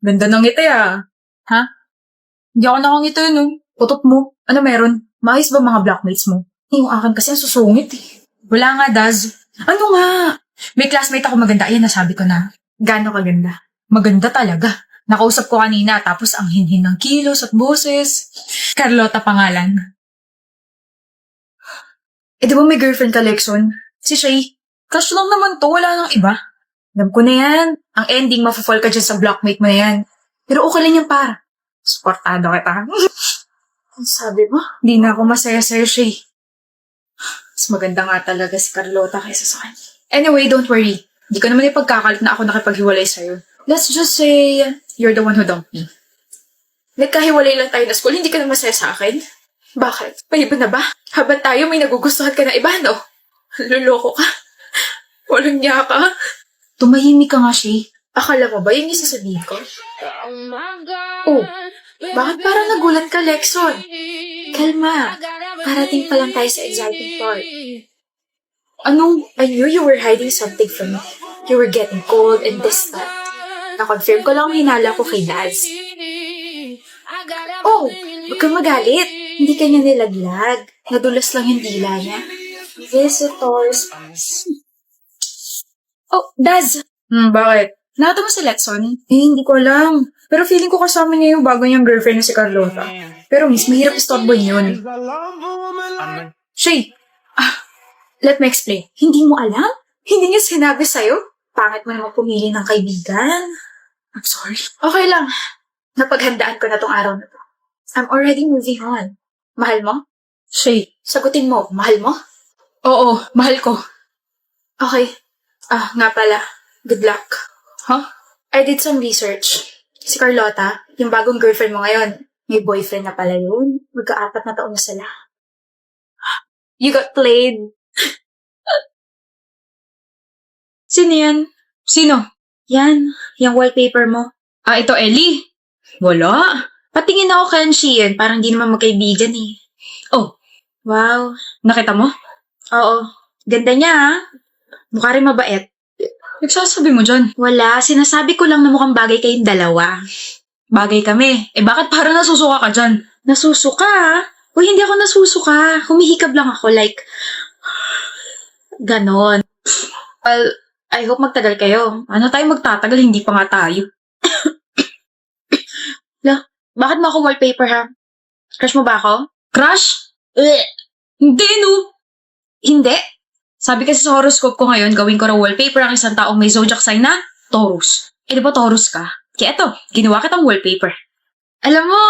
Ganda ng ngiti ah. Ha? Hindi ako nakangiti no. Putot mo. Ano meron? Maayos ba mga blackmates mo? Yung akin kasi ang susungit eh. Wala nga, Daz. Ano nga? May classmate ako maganda. Ayan, nasabi ko na. Gaano kaganda? Maganda talaga. Nakausap ko kanina tapos ang hinhin ng kilos at boses. Carlota pangalan. Eh di ba may girlfriend ka, Lexon? Si Shay. Crush lang naman to. Wala nang iba. Alam ko na yan. Ang ending, mafafall ka dyan sa blockmate mo na yan. Pero okay lang yan, para. Supportado kita. Ang sabi mo, di na ako masaya sa'yo, Shay. Mas maganda nga talaga si Carlota kaysa sa kanya. Anyway, don't worry. Di ko naman ipagkakalit na ako nakipaghiwalay sa'yo. Let's just say, you're the one who dumped me. Nagkahiwalay lang tayo na school, hindi ka na masaya sa akin? Bakit? May iba na ba? Habang tayo may nagugustuhan ka na iba, no? Luloko ka. Walang niya ka. Tumahimik ka nga, Shay. Akala mo ba yung isasabihin ko? Oh, bakit parang nagulat ka, Lexon? Kalma. Parating pa lang tayo sa exciting part. Anong? I knew you were hiding something from me. You were getting cold and distant. Na-confirm ko lang ang hinala ko kay Daz. Oh, huwag kang magalit. Hindi ka niya nilaglag. Nadulas lang yung dila niya. Visitors. Oh, Daz! Bakit? Nakita mo si Letson? Eh, hindi ko alam. Pero feeling ko kasama niya yung bago niyang girlfriend na si Carlota. Pero miss, mahirap istorboy yun. Shay! Let me explain. Hindi mo alam? Hindi niya sinabi sa'yo? Pangit mo naman pumili ng kaibigan. I'm sorry. Okay lang. Napaghandaan ko na tong araw na to. I'm already moving on. Mahal mo? Shay, sagutin mo. Mahal mo? Oo, mahal ko. Okay. Nga pala. Good luck. Huh? I did some research. Si Carlota, yung bagong girlfriend mo ngayon, may boyfriend na pala yun. Magka-4 na taon na sila. You got played. Sino yan? Sino? Yan, yung wallpaper mo. Ito Ellie. Wala. Patingin ako kay Sheehan, parang di naman magkaibigan eh. Oh, wow. Nakita mo? Oo. Ganda niya ha. Mukha rin mabait. Nagsasabi mo dyan? Wala, sinasabi ko lang na mukhang bagay kayong dalawa. Bagay kami. Eh bakit parang nasusuka ka dyan? Nasusuka ha? Uy, hindi ako nasusuka. Humihikab lang ako like... Ganon. Well, I hope magtagal kayo. Ano tayo magtatagal? Hindi pa nga tayo. Bakit mo ako wallpaper ha? Crush mo ba ako? Crush? Hindi no. Hindi? Sabi kasi sa horoscope ko ngayon, gawin ko raw wallpaper ang isang taong may zodiac sign na Taurus. Eh di ba Taurus ka? Kaya eto, ginawa kitang wallpaper. Alam mo,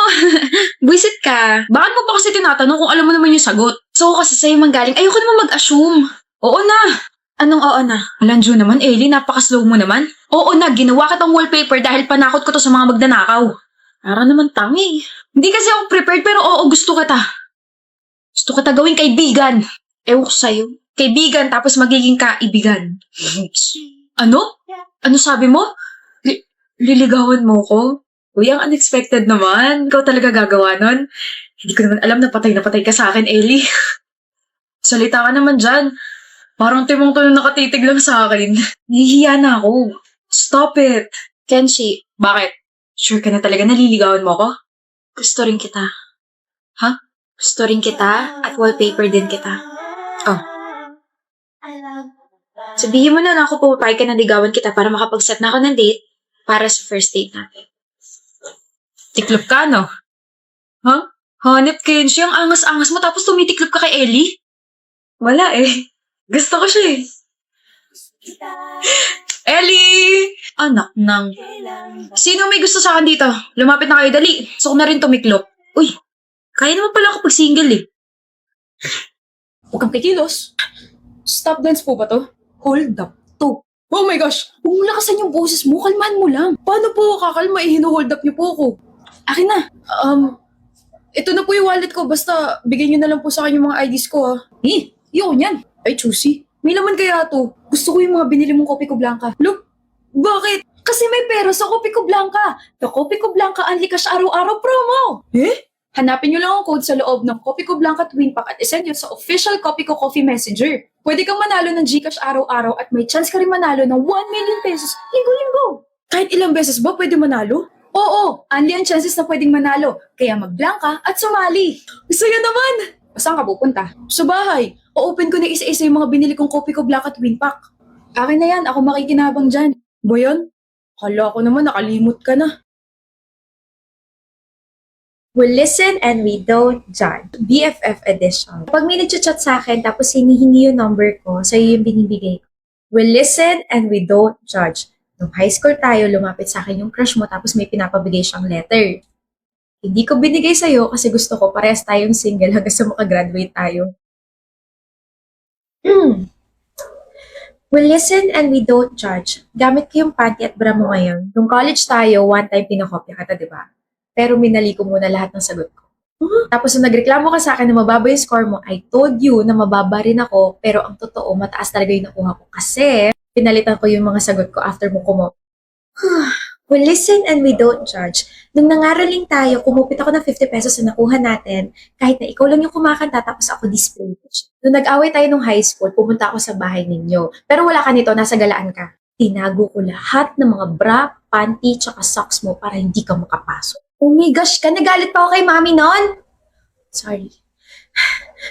buisit ka. Bakit mo pa kasi tinatanong kung alam mo naman yung sagot? So kasi sa'yo manggaling, ayoko naman mag-assume. Oo na. Anong oo na? Alanjo naman, Ellie, napaka-slow mo naman. Oo na, ginawa kitang wallpaper dahil panakot ko to sa mga magnanakaw. Para naman tangi. Hindi kasi ako prepared pero oo, gusto kita. Gusto kita gawing kaibigan. Ewan ko sa'yo. Kaibigan tapos magiging kaibigan. Ano? Ano sabi mo? Liligawan mo ko? Uy, ang unexpected naman. Ikaw talaga gagawa nun? Hindi ko naman alam na patay ka sa akin, Ellie. Salita ka naman dyan. Parang timong to na nakatitig lang sa akin. Nahihiya na ako. Stop it. Kenshi, bakit? Sure ka na talaga naliligawan mo ko? Gusto rin kita. Ha? Gusto rin kita at wallpaper din kita. Oh. Sabihin mo na ako pumapayag ka na ligawan kita para makapag-set na ako ng date para sa first date natin. Tiklop ka, no? Huh? Hanep, Kenshi, ang angas-angas mo tapos tumitiklop ka kay Ellie? Wala eh. Gusto ko siya eh. Ellie! Anak ng... Sino may gusto sa akin dito? Lumapit na kayo, dali. Gusto ko na rin tumiklop. Uy, kaya naman pala ako pag single eh. Huwag kang kikilos. Stop dance po ba to? Hold up to. Oh my gosh! Huwag mo lakasan yung boses mo, kalmahan mo lang. Paano po kakalma eh, hino-hold up niyo po ako? Akin na. Ito na po yung wallet ko, basta bigyan niyo na lang po sa akin yung mga IDs ko ha. Yun yan. Ay, choosy. May laman kaya to. Gusto ko yung mga binili mong Kopi Ko Blanca. Look, bakit? Kasi may pera sa Kopi Ko Blanca. The Kopi Ko Blanca Unli Cash Araw-Araw promo. Hanapin nyo lang ang code sa loob ng Kopi Ko Blanca Twin Pack at isend yun sa official Kopi Ko Coffee Messenger. Pwede kang manalo ng Gcash araw-araw at may chance ka rin manalo ng 1 million pesos linggo-linggo. Kahit ilang beses ba pwede manalo? Oo, anli ang chances na pwedeng manalo. Kaya mag-blank at sumali. Saya naman! Saan ka pupunta? Sa bahay. O-open ko na isa-isa yung mga binili kong kopi ko black at winpack. Akin na yan, ako makikinabang dyan. Ba yan? Kala ko naman nakalimot ka na. We listen and we don't judge. BFF edition. Pag may nag-chat sa akin tapos hinihingi yung number ko, sa'yo yung binibigay ko. We listen and we don't judge. Nung high school tayo, lumapit sa akin yung crush mo tapos may pinapabigay siyang letter. Hindi ko binigay sa'yo kasi gusto ko parehas tayong single hanggang sa makagraduate tayo. We listen and we don't judge. Gamit ko yung panty at bra mo ngayon. Nung college tayo, one time pinakopya kita, di ba? Pero minali ko muna lahat ng sagot ko. Tapos nung nagreklamo ka sa akin na mababa yung score mo, I told you na mababa rin ako, pero ang totoo, mataas talaga yung nakuha ko. Kasi, pinalitan ko yung mga sagot ko after mo kumo. We listen and we don't judge. Nung nangaraling tayo, kumupit ako ng 50 pesos na nakuha natin, kahit na ikaw lang yung kumakanta tapos ako display. Nung nag-away tayo nung high school, pumunta ako sa bahay ninyo. Pero wala ka nito, nasa galaan ka. Tinago ko lahat ng mga bra, panty, tsaka socks mo para hindi ka makapasok. Oh my gosh ka, nagalit pa ako kay mami nun. Sorry.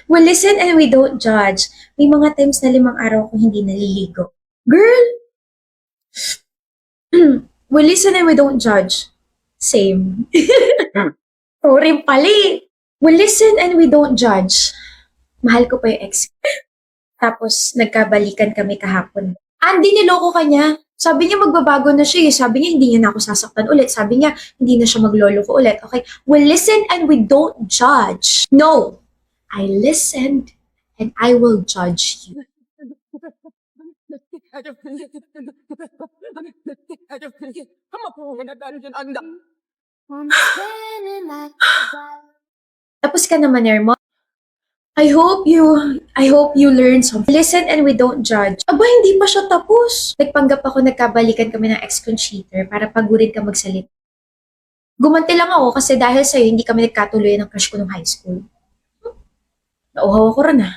We listen and we don't judge. May mga times na 5 araw akong hindi naliligo. Girl! We listen and we don't judge. Same. Oo rin pala eh. We listen and we don't judge. Mahal ko pa yung ex. Tapos, nagkabalikan kami kahapon. Andy, niloko ka niya. Sabi niya magbabago na siya eh. Sabi niya hindi niya na ako sasaktan ulit. Sabi niya hindi na siya maglolo ko ulit. Okay, we listen and we don't judge. No, I listened and I will judge you. Tapos ka naman, Ermo. I hope you learn something. Listen and we don't judge. Aba, hindi pa siya tapos. Nagpanggap ako nagkabalikan kami ng ex kong cheater para pagurin ka magsalit. Gumanti lang ako kasi dahil sa'yo, hindi kami nagkatuloy ng crush ko nung high school. Nauhaw ako rin ah.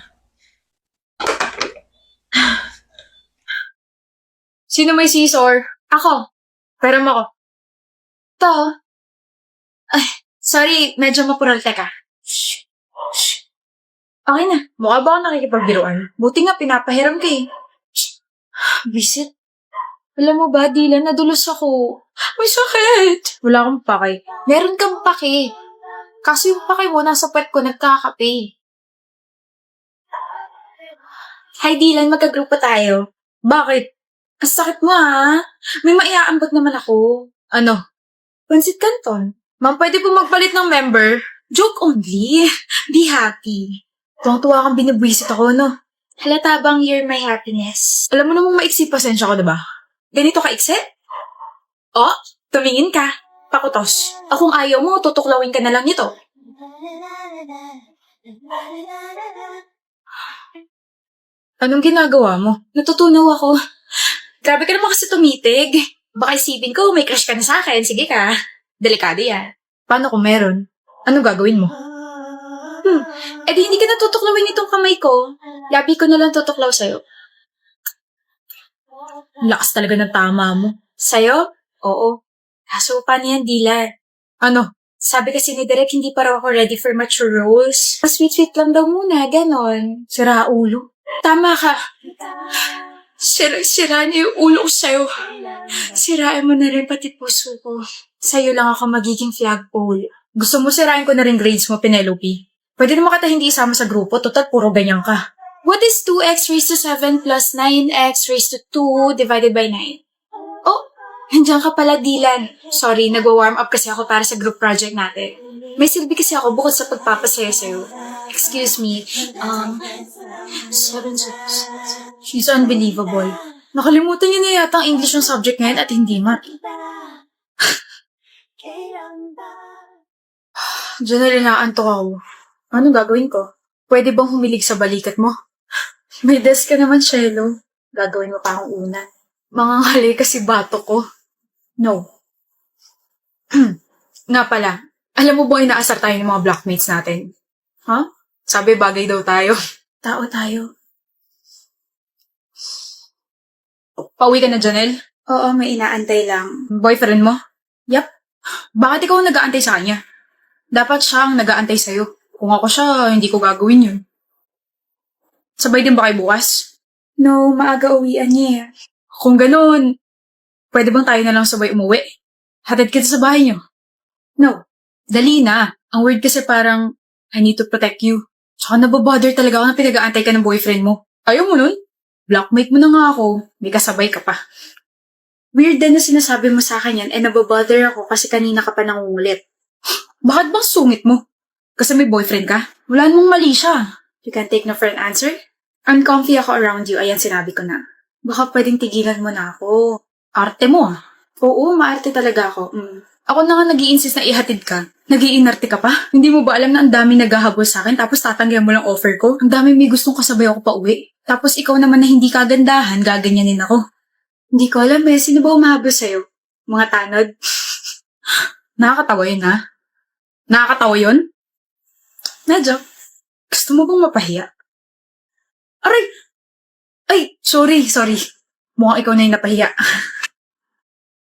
Sino may scissor? Ako. Pero mo ako. To. Ay, sorry, medyo mapural. Teka. Shh. Shh. Okay na. Mukha ba ako nakikipagbiruan? Buti nga pinapahiram ka eh. Shh. Visit. Alam mo ba, Dylan, nadulos ako. May sakit. Wala akong pake. Meron kang pake. Kaso yung pake mo, nasa puwet ko, nagkakape. Hi, Dylan, magka-group pa tayo. Bakit? Ang sakit mo, ha? May maiaambag naman ako. Ano? Pansit Canton. Ma'am, pwede po magpalit ng member? Joke only. Be happy. Tuwang-tuwa kang binibwisit ako, no? Halata bang you're my happiness? Alam mo namang maiksi pasensya ko, diba? Ganito ka-iksi? Oh, tumingin ka. Pakutos. Kung ayaw mo, tutuklawin ka na lang nito. Anong ginagawa mo? Natutunaw ako. Grabe ka naman kasi tumitig. Baka isipin ko, may crush ka na sa akin. Sige ka. Delikado yan. Paano kung meron? Anong gagawin mo? Eh di hindi ka natutuklawin itong kamay ko. Labi ko na lang tutuklaw sa'yo. Lakas talaga ng tama mo. Sa'yo? Oo. Kaso paano yan, Dylan? Ano? Sabi kasi ni Derek, hindi pa raw ako ready for mature roles. Sweet-sweet lang daw muna, ganon. Sira ulo. Tama ka. Sira niya yung ulo ko sa'yo. Sirain mo na rin pati puso ko. Sa'yo lang ako magiging flagpole. Gusto mo sirain ko na rin grades mo, Penelope? Pwede naman kita hindi isama sa grupo, total puro ganyan ka. What is 2x raised to 7 plus 9x raised to 2 divided by 9? Oh, nandiyan ka pala, Dylan. Sorry, nagwa-warm up kasi ako para sa group project natin. May silbi kasi ako bukod sa pagpapasaya sa'yo. Excuse me, 7, 6. She's unbelievable. Nakalimutan niya na yata ang English ng subject ngayon at hindi math. Diyan na rin naantok ako. Anong gagawin ko? Pwede bang humilig sa balikat mo? May desk ka naman, Shelo. Gagawin mo pa akong una. Mangangali kasi bato ko. No. Nga pala, alam mo ba inaasar tayo ng mga blockmates natin? Ha? Sabi bagay daw tayo. Tao tayo. Pauwi ka na, Janelle? Oo, may inaantay lang. Boyfriend mo? Yep. Bakit ikaw ang nag-aantay sa kanya? Dapat siya ang nag-aantay sa'yo. Kung ako siya, hindi ko gagawin yun. Sabay din ba kayo bukas? No, maaga uwian niya. Kung ganun, pwede bang tayo na lang sabay umuwi? Hatid kita sa bahay niyo. No. Dali na. Ang word kasi parang, I need to protect you. Tsaka nababother talaga ako na pinag-aantay ka ng boyfriend mo. Ayaw mo nun? Blockmate mo na nga ako. May kasabay ka pa. Weird din na sinasabi mo sa akin yan and nababother ako kasi kanina ka pa nangungulit. Bakit bang sungit mo? Kasi may boyfriend ka? Wala namang mali siya. You can take no for an answer? Uncomfy ako around you, ayan sinabi ko na. Baka pwedeng tigilan mo na ako. Arte mo ah. Oo, maarte talaga ako. Ako na nga nag-i-insist na ihatid ka. Nag-iinarte ka pa? Hindi mo ba alam na ang dami naghahabol sa akin tapos tatanggihan mo lang offer ko? Ang dami may gustong kasabay ako pa uwi. Tapos ikaw naman na hindi kagandahan, gaganyanin ako. Hindi ko alam eh, sino ba umahabol sa'yo? Mga tanod? Nakakatawa yun ha? Nakakatawa yun? Medyo. Gusto mo bang mapahiya? Aray! Ay, sorry. Mukhang ikaw na yung napahiya.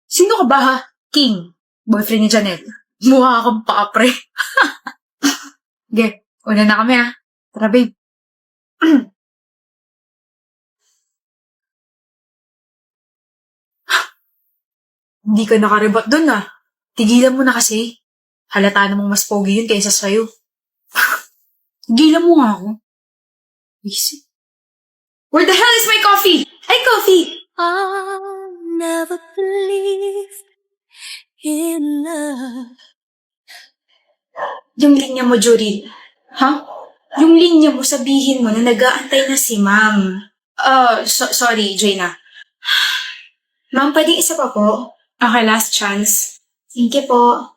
Sino ka ba ha? King. Boyfriend ni Janelle. Mukha akong paapre. Sige, una na kami ha. Tara babe. Hindi ka nakarebat dun ah. Tigilan mo na kasi. Halata namang mas pogi yun kaysa sa'yo. Tigilan mo nga ako. Easy. Where the hell is my coffee? Ay, coffee! I never believed in love. Yung linya mo, Joril. Ha? Yung linya mo, sabihin mo na nag-aantay na si ma'am. Sorry, Jaina. Ma'am, pwedeng isa pa po? Okay, last chance. Thank you po.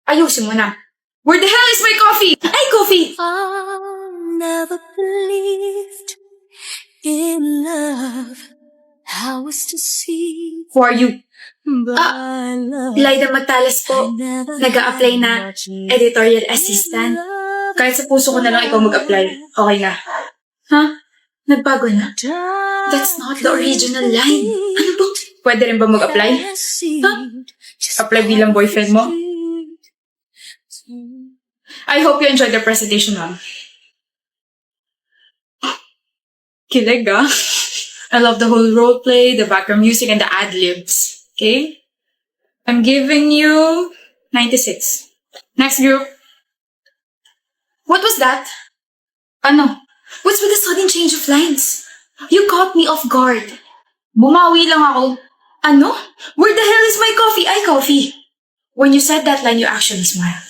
Ayusin mo na. Where the hell is my coffee? Ay, coffee! I never believed in love. I was deceived Who are you? by love. Lyda Magtalas po. Nag-a-apply na editorial assistant. Kahit sa puso ko na lang ikaw mag-apply. Okay nga. Ha? Nagbago na? That's not the original line. Ano ba? Pwede rin ba mag-apply? Ha? Apply bilang boyfriend mo? I hope you enjoyed the presentation, ma'am. Kilig, ah. I love the whole role play, the background music, and the ad-libs. Okay? I'm giving you 96. Next group. What was that? Ano? What's with the sudden change of lines? You caught me off guard. Bumawi lang ako. Ano? Where the hell is my coffee? Ay, coffee. When you said that line, you actually smiled.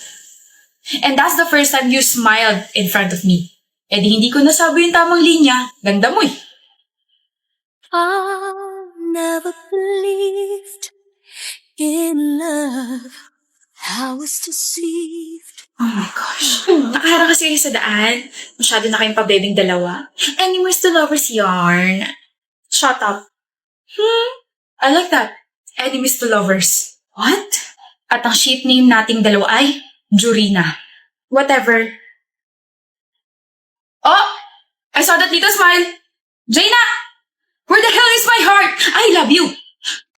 And that's the first time you smiled in front of me. Eh di hindi ko nasabi yung tamang linya. Ganda mo eh. I never believed in love. I was deceived. Oh my gosh. Nakaharang kasi kayo sa daan. Masyado na kayong pabebing dalawa. Enemies to lovers yarn. Shut up. I like that. Enemies to lovers. What? At ang ship name nating dalawa ay Jurina. Whatever. Oh! I saw that little smile. Jaina! Where the hell is my heart? I love you.